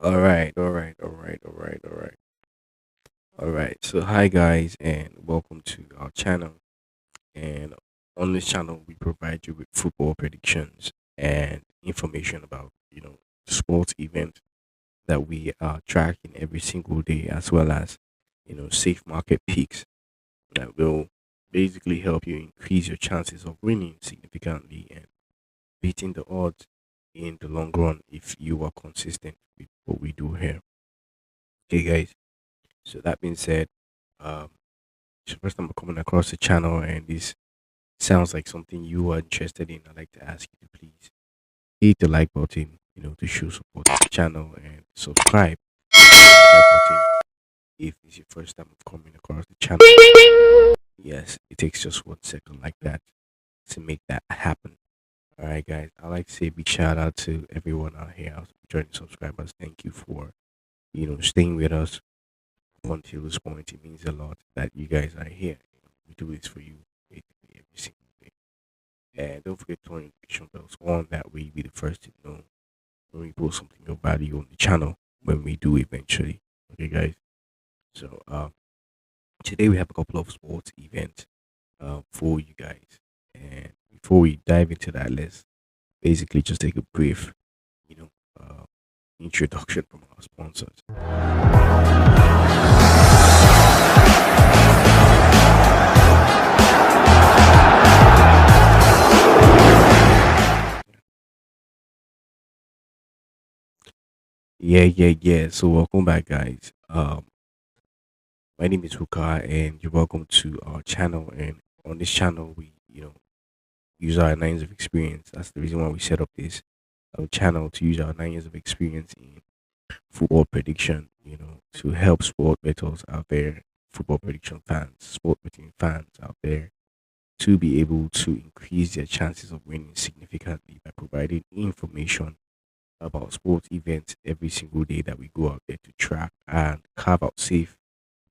All right, all right, all right, all right, all right, all right. So, hi guys, and welcome to our channel. And on this channel, we provide you with football predictions and information about sports events that we are tracking every single day, as well as safe market picks that will basically help you increase your chances of winning significantly and beating the odds in the long run if you are consistent with what we do here. Okay, guys. So that being said, um, it's the first time I'm coming across the channel, and this sounds like something you are interested in. I'd like to ask you to please hit the like button, to show support to the channel, and subscribe to the subscribe button if it's your first time of coming across the channel. Yes, it takes just 1 second like that to make that happen. All right, guys. I'd like to say a big shout out to everyone out here, our joining subscribers. Thank you for staying with us until this point. It means a lot that you guys are here. We do this for you basically every single day. And don't forget to turn notification bells on. That way, you'll be the first to know when we post something of value on the channel when we do eventually. Okay, guys. So, today we have a couple of sports events for you guys. And before we dive into that, let's basically just take a brief, you know, uh, introduction from our sponsors. Yeah. So welcome back, guys. My name is Huka, and you're welcome to our channel. And on this channel, we use our 9 years of experience. That's the reason why we set up this channel, to use our 9 years of experience in football prediction. To help sport bettors out there, football prediction fans, sport betting fans out there, to be able to increase their chances of winning significantly by providing information about sports events every single day that we go out there to track and carve out safe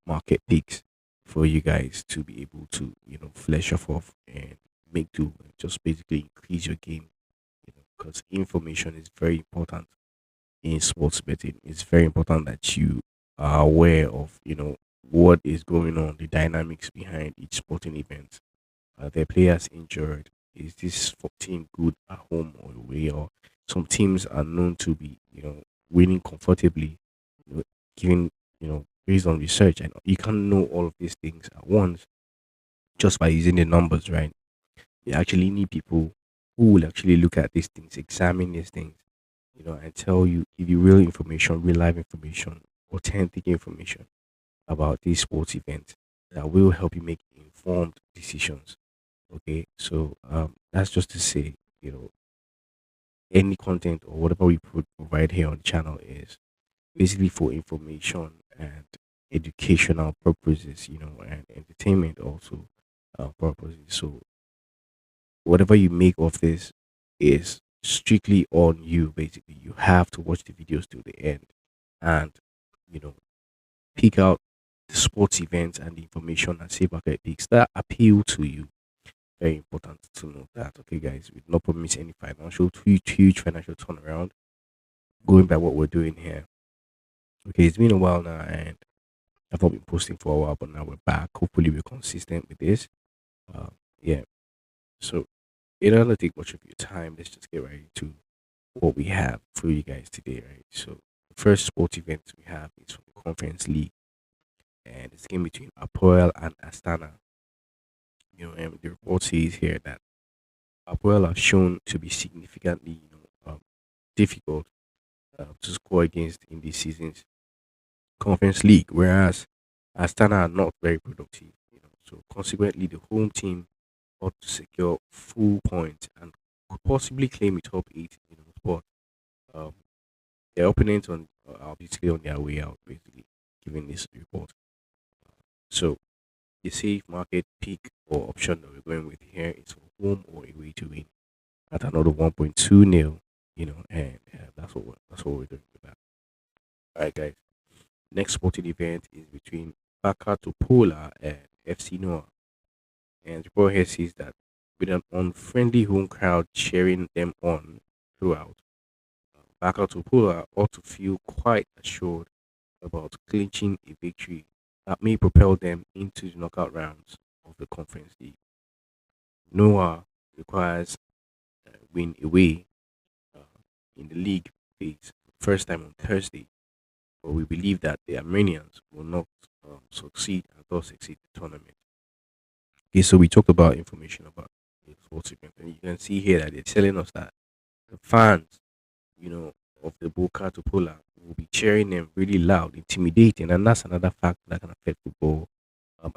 market picks for you guys to be able to flesh off and make do and just basically increase your game, because information is very important in sports betting. It's very important that you are aware of what is going on, the dynamics behind each sporting event. Are there players injured? Is this team good at home or away? Or some teams are known to be winning comfortably, given based on research, and you can't know all of these things at once just by using the numbers, right? You actually need people who will actually look at these things, examine these things, and tell you, give you real information, real life information, authentic information about these sports events that will help you make informed decisions. Okay, so that's just to say, any content or whatever we provide here on the channel is basically for information and educational purposes, and entertainment also purposes. So whatever you make of this is strictly on you. Basically, you have to watch the videos till the end and you know pick out the sports events and the information and safe market picks that appeal to you. Very important to know that. Okay, guys, we do not promise any financial huge financial turnaround going by what we're doing here. Okay, it's been a while now, and I've not been posting for a while, but now we're back. Hopefully, we're consistent with this. Uh, yeah. So, it doesn't take much of your time. Let's just get right into what we have for you guys today, right? So, the first sport event we have is from the Conference League, and it's a game between Apoel and Astana. And the report says here that Apoel are shown to be significantly, difficult to score against in this season's Conference League, whereas Astana are not very productive. So consequently, the home team ought to secure full points and could possibly claim a top eight, spot. Um, their opponents are basically on their way out, basically, given this report. So the safe market pick or option that we're going with here is for home or away to win at another 1.2 nil. And that's what we're doing with that. All right, guys. Next sporting event is between Baka Topola and FC Noah. And the report here says that with an unfriendly home crowd cheering them on throughout, Bakatopola ought to feel quite assured about clinching a victory that may propel them into the knockout rounds of the Conference League. Noah requires win away uh, in the league phase first time on Thursday, but we believe that the Armenians will not succeed and thus exit the tournament. Okay, so we talked about information about the sports event, and you can see here that they're telling us that the fans, you know, of the Boca to Pola will be cheering them really loud, intimidating, and that's another factor that can affect football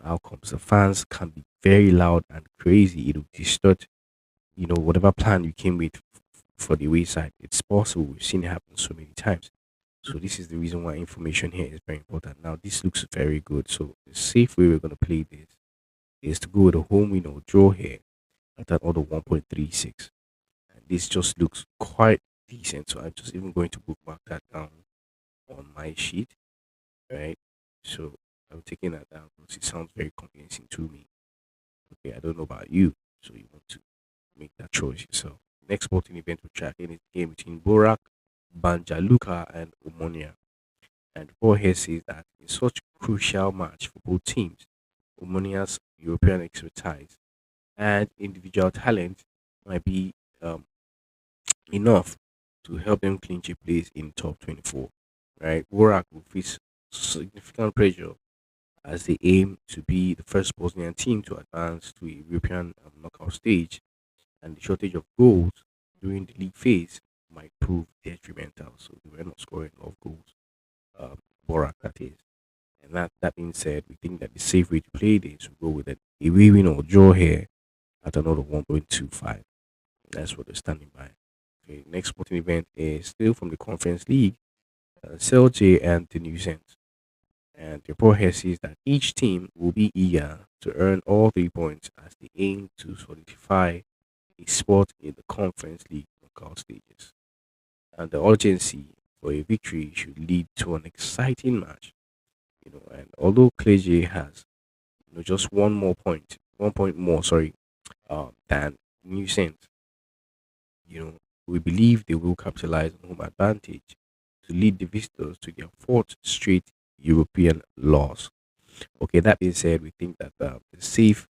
outcomes. The fans can be very loud and crazy. It will distort, whatever plan you came with for the wayside. It's possible. We've seen it happen so many times. So this is the reason why information here is very important. Now this looks very good. So the safe way we're gonna play this is to go with a home win or draw here at an order 1.36. And this just looks quite decent. So I'm just even going to bookmark that down on my sheet, right? So I'm taking that down because it sounds very convincing to me. Okay, I don't know about you, so you want to make that choice yourself. Next sporting event we're tracking is the game between Borak, Banjaluka, and Omonia. And Paul here says that in such crucial match for both teams, Omonia's European expertise and individual talent might be um, enough to help them clinch a place in top 24. Right, Borak will face significant pressure as they aim to be the first Bosnian team to advance to a European knockout stage, and the shortage of goals during the league phase might prove detrimental. So they were not scoring enough goals. Borak, that is. And that being said, we think that the safe way to play this will go with a win or draw here at another 1.25. That's what they're standing by. Okay, next sporting event is still from the Conference League, Celtic and the New Saints. And the report here says that each team will be eager to earn all 3 points as they aim to solidify a spot in the Conference League knockout stages. And the urgency for a victory should lead to an exciting match. And although Clergy has just 1 point more, sorry, than New Saints, you know, we believe they will capitalize on home advantage to lead the visitors to their fourth straight European loss. Okay, that being said, we think that the safe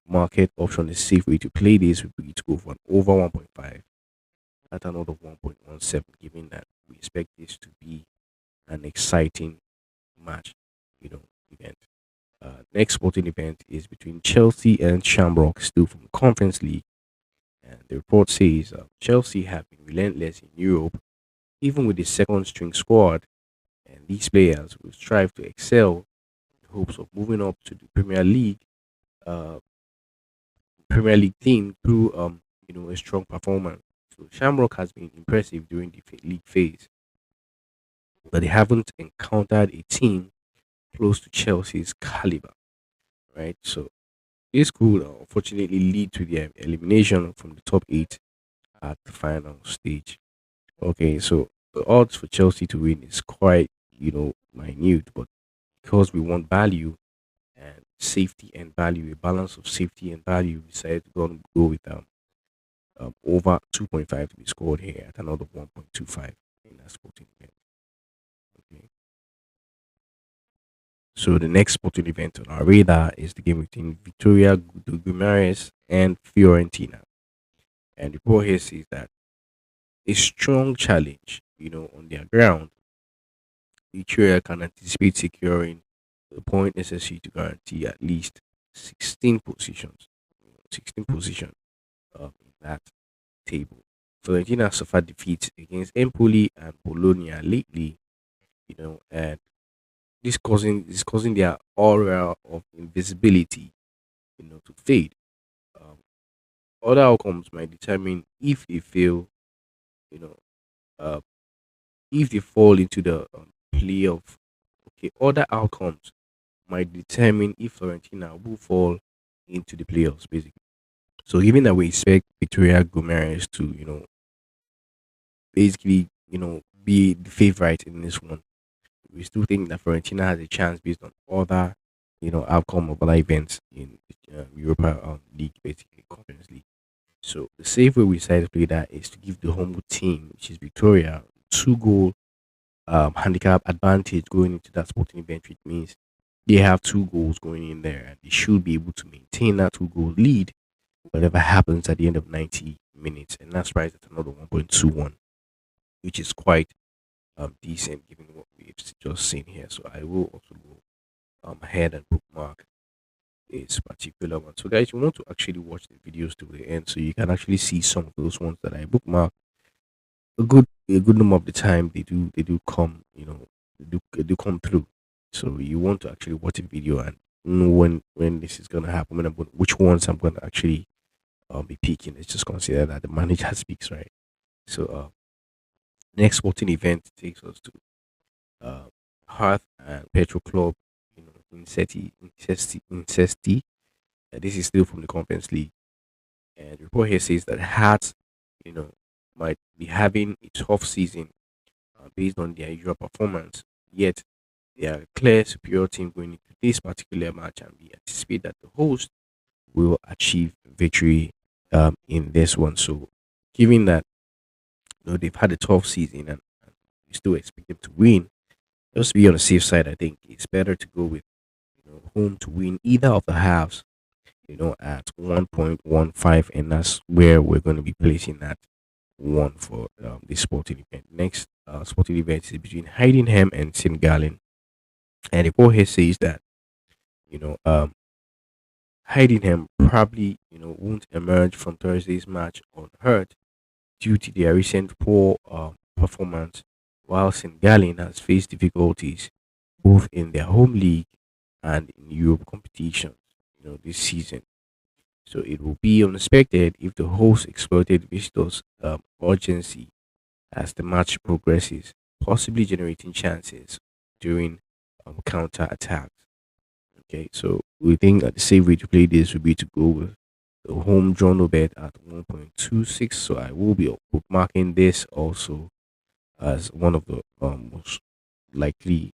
market option, the safe way to play this would be to go for an over 1.5 at another 1.17, given that we expect this to be an exciting match, event. Next sporting event is between Chelsea and Shamrock, still from the Conference League. And the report says Chelsea have been relentless in Europe, even with the second string squad, and these players will strive to excel in hopes of moving up to the uh, Premier League team through a strong performance. So Shamrock has been impressive during the league phase, but they haven't encountered a team close to Chelsea's caliber, right? So this could unfortunately lead to their elimination from the top eight at the final stage. Okay, so the odds for Chelsea to win is quite, minute, but because we want value and safety and value, a balance of safety and value, we decided to go with over 2.5 to be scored here at another 1.25 in that sporting event. Okay. So the next sporting event on our radar is the game between Victoria Guimaraes and Fiorentina. And the report here says that a strong challenge, on their ground, Victoria can anticipate securing the point necessary to guarantee at least 16 positions, 16 position in that table. Fiorentina suffered defeats against Empoli and Bologna lately, and this causing their aura of invisibility, to fade. Um, Other outcomes might determine if they fail, you know, uh, if they fall into the playoff. Okay, other outcomes might determine if Fiorentina will fall into the playoffs, basically. So, given that we expect Victoria Gomes to, basically, be the favorite in this one, we still think that Fiorentina has a chance based on other, outcome of other events in Europa League, basically Conference League. So the safe way we decided to play that is to give the home team, which is Victoria, 2 goal handicap advantage going into that sporting event, which means they have 2 goals going in there and they should be able to maintain that 2 goal lead whatever happens at the end of 90 minutes. And that's priced at another 1.21, which is quite decent given what we've just seen here. So I will also go ahead and bookmark this particular one. So guys, you want to actually watch the videos to the end so you can actually see some of those ones that I bookmark. A good number of the time they do come, they do come through. So you want to actually watch the video and know when this is gonna happen, which ones I'm gonna actually be picking. Let's just consider that the manager speaks, right? So next sporting event takes us to uh, Hearth and Petro Club, in Cesti. This is still from the Conference League. And the report here says that Hearts, you know, might be having a tough season based on their usual performance. Yet they are a clear superior team going into this particular match, and we anticipate that the host will achieve victory in this one. So, given that they've had a tough season and we still expect them to win, just to be on the safe side, I think it's better to go with home to win either of the halves. At 1.15, and that's where we're going to be placing that one for this sporting event. Next sporting event is between Heidenheim and St. Gallen, and the report here says that you know um, Heidenheim probably won't emerge from Thursday's match unhurt due to their recent poor performance, while St. Gallen has faced difficulties both in their home league and in Europe competitions. This season. So it will be unexpected if the host exploited visitors' urgency as the match progresses, possibly generating chances during counter attacks. Okay, so we think that the safe way to play this would be to go with the home draw no bet at 1.26. So I will be bookmarking this also as one of the most likely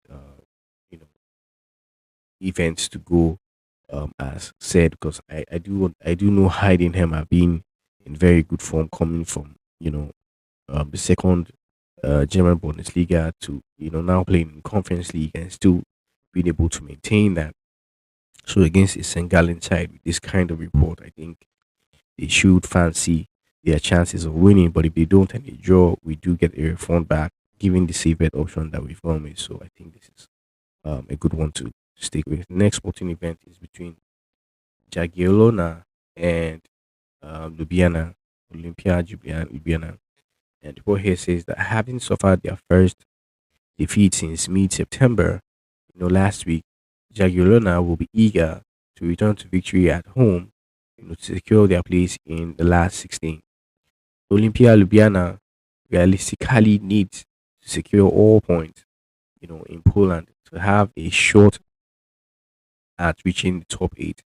you know events to go as said, because I do know Heidenheim have been in very good form coming from the second German Bundesliga to now playing in Conference League and still being able to maintain that. So against a St. Gallen side with this kind of report, I think they should fancy their chances of winning. But if they don't and they draw, we do get a refund back, given the safe bet option that we've gone with. So I think this is a good one to stick with. Next sporting event is between Jagiellona and Ljubljana, Ljubljana. And the report here says that having suffered their first defeat since mid-September, last week, Jagiellona will be eager to return to victory at home, to secure their place in the last 16. Olympia Ljubljana realistically needs to secure all points, in Poland to have a shot at reaching the top 8.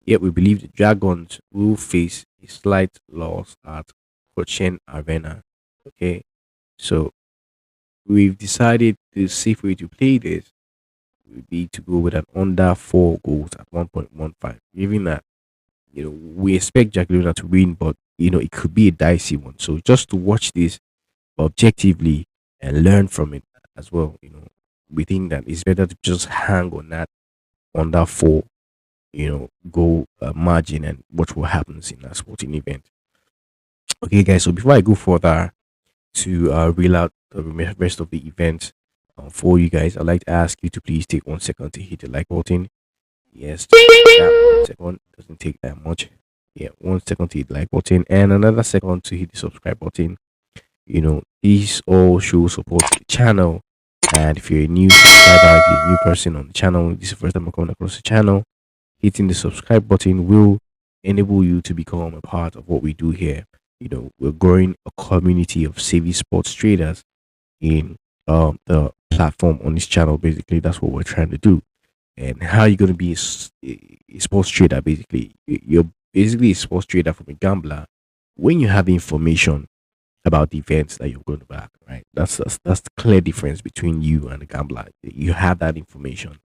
Yet we believe the Dragons will face a slight loss at Kochen Arena. Okay, so we've decided the safe way to play this would be to go with an under 4 goals at 1.15. Given that we expect Jack Luna to win, but it could be a dicey one. So just to watch this objectively and learn from it as well. We think that it's better to just hang on that under four goal margin and watch what happens in that sporting event. Okay, guys. So before I go further to reel out the rest of the event for you guys, I'd like to ask you to please take 1 second to hit the like button. Yes, just that 1 second doesn't take that much. Yeah, 1 second to hit the like button and another second to hit the subscribe button. These all show support to the channel. And if you're a new subscriber, if you're a new person on the channel, this is the first time I'm coming across the channel, hitting the subscribe button will enable you to become a part of what we do here. We're growing a community of savvy sports traders in the platform on this channel. Basically, that's what we're trying to do. And how you're going to be a sports trader, basically, you're basically a sports trader from a gambler when you have the information about the events that you're going to back, right? That's the clear difference between you and a gambler. You have that information.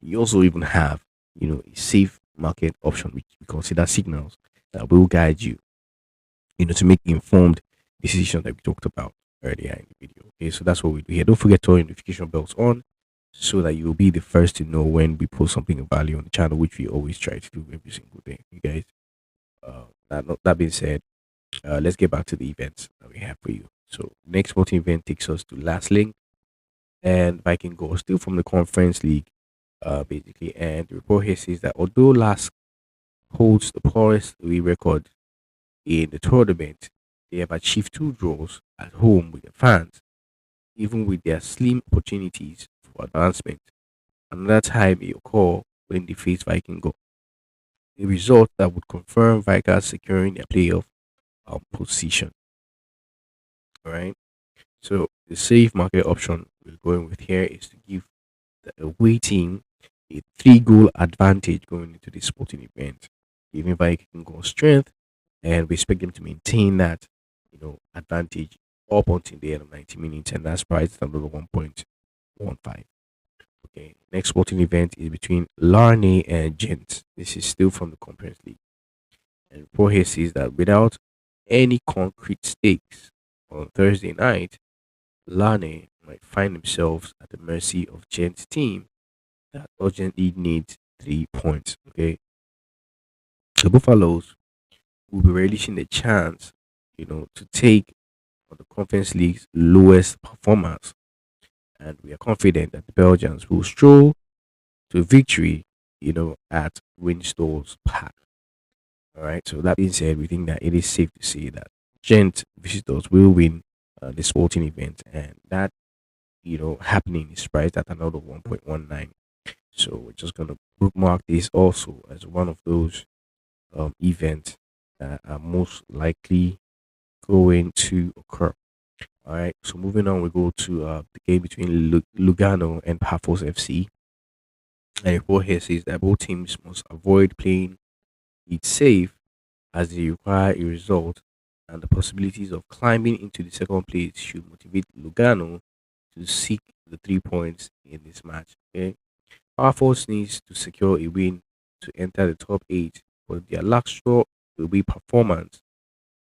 You also even have, a safe market option, which we consider signals that will guide you, to make informed decisions that we talked about. earlier in the video. Okay, so that's what we do here. Don't forget to turn notification bells on so that you'll be the first to know when we post something of value on the channel, which we always try to do every single day. You guys. That being said, let's get back to the events that we have for you. So next sporting event takes us to last link and Viking goal, still from the conference league, basically. And the report here says that although last holds the poorest away record in the tournament, they have achieved two draws at home with the fans, even with their slim opportunities for advancement. Another time may occur when they face Viking goal, a result that would confirm Vikings securing their playoff position. All right. So the safe market option we're going with here is to give the away team a 3 goal advantage going into this sporting event, giving Viking goal strength, and we expect them to maintain that advantage up until the end of 90 minutes, and that's priced at another 1.15. Okay, next sporting event is between Larney and Gent. This is still from the Conference League, and report here says that without any concrete stakes on Thursday night, Lane might find themselves at the mercy of Gent's team that urgently needs 3 points. Okay, the Buffaloes will be relishing the chance, to take on the Conference League's lowest performers, and we are confident that the Belgians will stroll to victory, at Winstall's Park. All right. So that being said, we think that it is safe to say that Gent visitors will win the sporting event, and that happening is priced at another 1.19. So we're just gonna bookmark this also as one of those events that are most likely going to occur. All right. So moving on, we go to the game between Lugano and Pafos FC. And the report here says that both teams must avoid playing it safe as they require a result, and the possibilities of climbing into the second place should motivate Lugano to seek the 3 points in this match. Okay, Power Force needs to secure a win to enter the top eight, but their lackluster will be performance,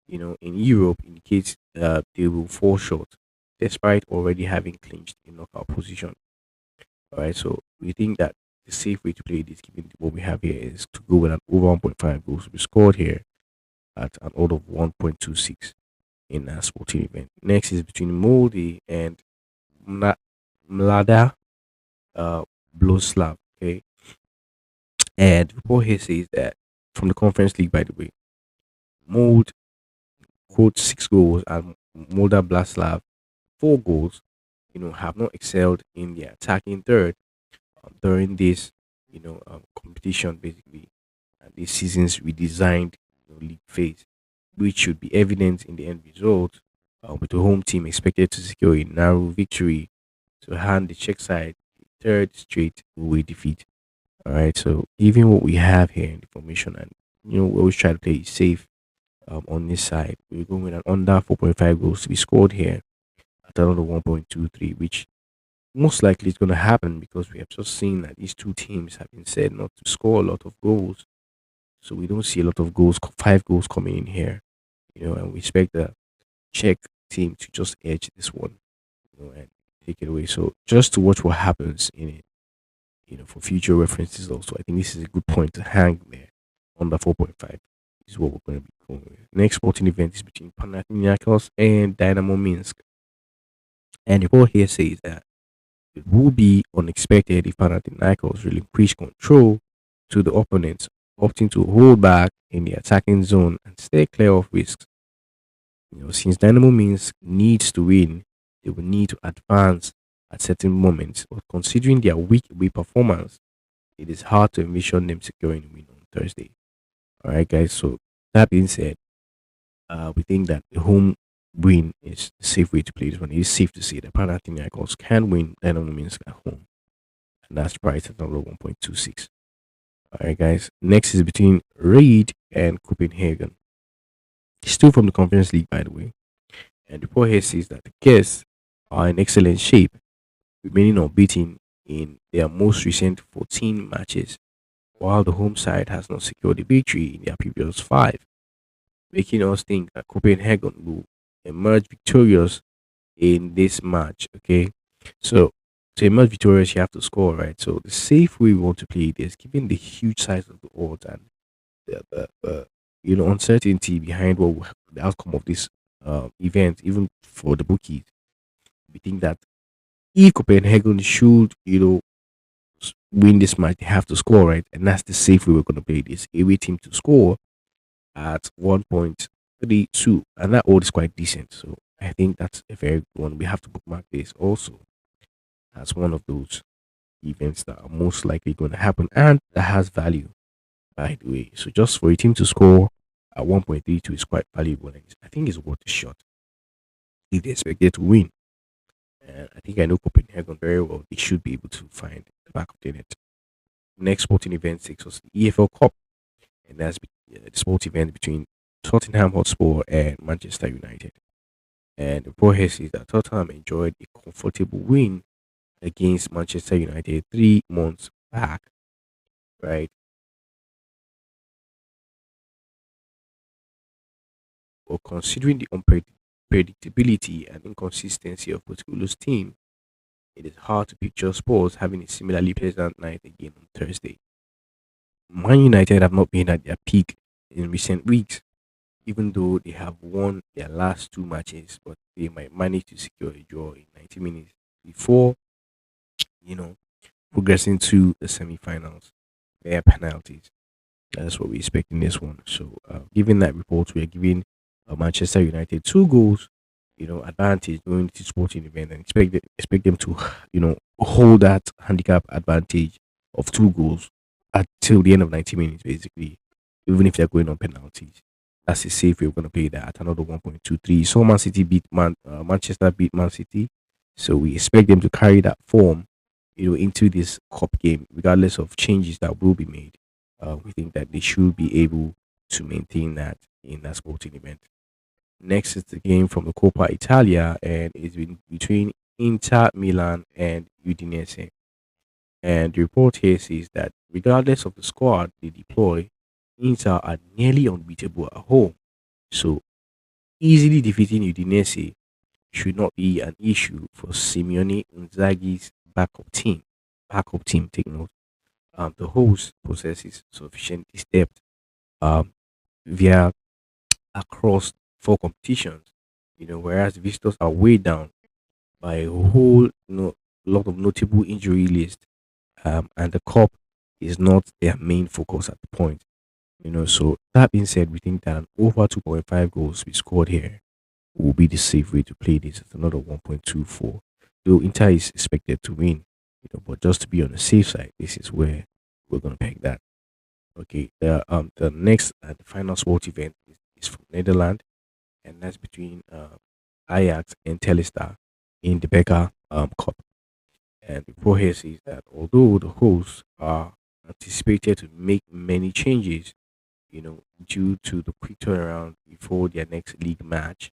in Europe indicates they will fall short, despite already having clinched a knockout position. All right, so we think that the safe way to play this, given what we have here, is to go with an over 1.5 goals to be scored here at an odd of 1.26 in a sporting event. Next is between Molde and Mlada Bloslav. Okay, and the report here says that from the Conference League, by the way, Mold quote 6 goals and Molda Blaslav 4 goals. Have not excelled in the attacking third during this competition basically, and this season's redesigned league phase, which should be evident in the end result, with the home team expected to secure a narrow victory to hand the Czech side a third straight away defeat. All right, so given what we have here in the formation, and we always try to play it safe on this side, we're going with an under 4.5 goals to be scored here at another 1.23, which most likely is going to happen because we have just seen that these two teams have been said not to score a lot of goals. So we don't see a lot of goals, 5 goals coming in here, and we expect the Czech team to just edge this one, and take it away. So just to watch what happens in it, for future references also. I think this is a good point to hang there. Under 4.5 is what we're going to be going with. Next sporting event is between Panathinaikos and Dynamo Minsk. And the report here says that it will be unexpected if Panathinaikos relinquish control to the opponents, opting to hold back in the attacking zone and stay clear of risks. Since Dynamo Minsk needs to win, they will need to advance at certain moments. But considering their weak away performance, it is hard to envision them securing a win on Thursday. All right, guys. So that being said, we think that the home win is the safe way to play this one. It is safe to say that Panathinaikos can win Dynamo Minsk at home, and that's priced at number 1.26. All right, guys. Next is between Reid and Copenhagen. Still from the Conference League, by the way. And the report here says that the guests are in excellent shape, remaining unbeaten in their most recent 14 matches, while the home side has not secured a victory in their previous 5, making us think that Copenhagen will emerge victorious in this match. Okay, so to emerge victorious, you have to score, right? So the safe way we want to play this, given the huge size of the odds and the uncertainty behind the outcome of this event, even for the bookies, we think that if Copenhagen should win this match, they have to score, right? And that's the safe way we're going to play this away team to score at 1.32, and that odd is quite decent. So I think that's a very good one. We have to bookmark this also as one of those events that are most likely going to happen and that has value, by the way. So just for a team to score at 1.32 is quite valuable, and I think it's worth a shot if they expect it to win. And I think I know Copenhagen very well. They should be able to find the back of the net. Next sporting event takes us the EFL Cup, and that's the sports event between Tottenham Hotspur and Manchester United. And the report here says that Tottenham enjoyed a comfortable win against Manchester United 3 months back, right? But considering the unpredictability and inconsistency of Pochettino's team, it is hard to picture Spurs having a similarly pleasant night again on Thursday. Man United have not been at their peak in recent weeks, even though they have won their last two matches, but they might manage to secure a draw in 90 minutes before, you know, progressing to the semi-finals. Their penalties. That's what we expect in this one. So, given that report, we are giving Manchester United 2 goals, advantage going to sporting event, and expect them to, hold that handicap advantage of 2 goals until the end of 90 minutes, basically, even if they're going on penalties. That's a safe way we're going to play that at another 1.23. So Man City Manchester beat Man City, so we expect them to carry that form, into this cup game, regardless of changes that will be made. We think that they should be able to maintain that in that sporting event. Next is the game from the Coppa Italia, and it's been between Inter Milan and Udinese. And the report here says that regardless of the squad they deploy, Inter are nearly unbeatable at home. So easily defeating Udinese should not be an issue for Simeone Inzaghi's backup team. Backup team, take note. The host possesses sufficient depth via across 4 competitions, whereas visitors are weighed down by a whole lot of notable injury list, and the cup is not their main focus at the point. So that being said, we think that an over 2.5 goals to be scored here will be the safe way to play this. It's another 1.24. Though Inter is expected to win, but just to be on the safe side, this is where we're gonna peg that. Okay, the next and the final sport event is from Netherlands, and that's between Ajax and Telstar in the Becker Cup. And the report here says that although the hosts are anticipated to make many changes, due to the quick turnaround before their next league match,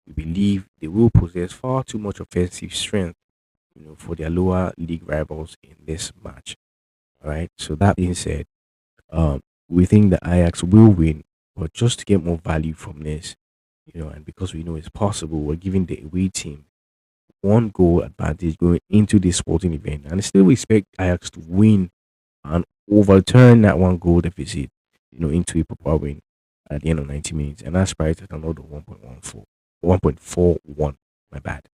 we believe they will possess far too much offensive strength, for their lower league rivals in this match. All right. So that being said, we think the Ajax will win, but just to get more value from this, and because we know it's possible, we're giving the away team 1 goal advantage going into this sporting event, and still we expect Ajax to win and overturn that 1 goal deficit, into a proper win at the end of 90 minutes, and that's priced at another 1.41. My bad.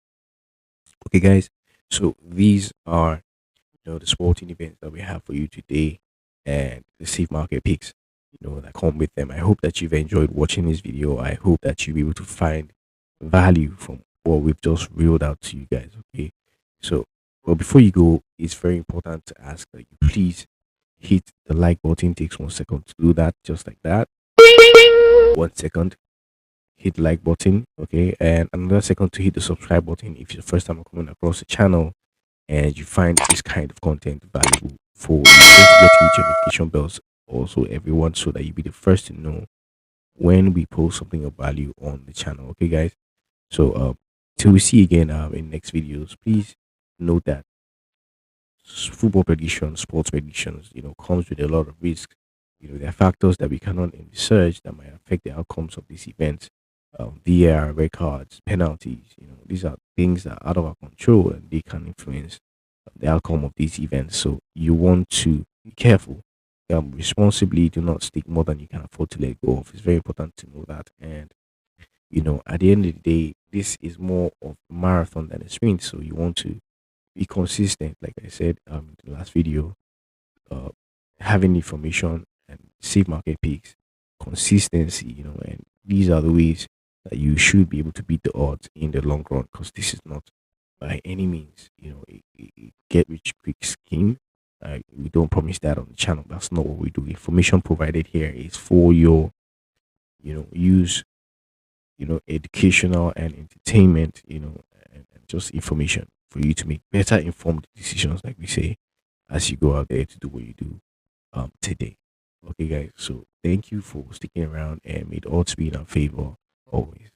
Okay, guys. So these are the sporting events that we have for you today and the safe market picks, that come with them. I hope that you've enjoyed watching this video. I hope that you'll be able to find value from what we've just reeled out to you guys. Okay. So, but before you go, it's very important to ask that you please hit the like button. It takes 1 second to do that, just like that. 1 second, hit the like button, okay, and another second to hit the subscribe button if it's the first time I'm coming across the channel and you find this kind of content valuable. For you don't forget to hit your notification bells also, everyone, so that you'll be the first to know when we post something of value on the channel. Okay, guys. So till we see again in next videos, please note that football predictions, sports predictions, comes with a lot of risk. There are factors that we cannot envisage that might affect the outcomes of these events. VAR, red cards, penalties. These are things that are out of our control and they can influence the outcome of these events. So you want to be careful. Responsibly, do not stick more than you can afford to let go of. It's very important to know that. And at the end of the day, this is more of a marathon than a sprint. So you want to be consistent, like I said in the last video. uh, Having information and safe market picks, consistency, and these are the ways that you should be able to beat the odds in the long run, because this is not by any means, a get rich quick scheme. We don't promise that on the channel. That's not what we do. Information provided here is for your, use, educational and entertainment, and just information for you to make better informed decisions, like we say, as you go out there to do what you do today. Okay, guys. So thank you for sticking around, and may the odds be in our favor always.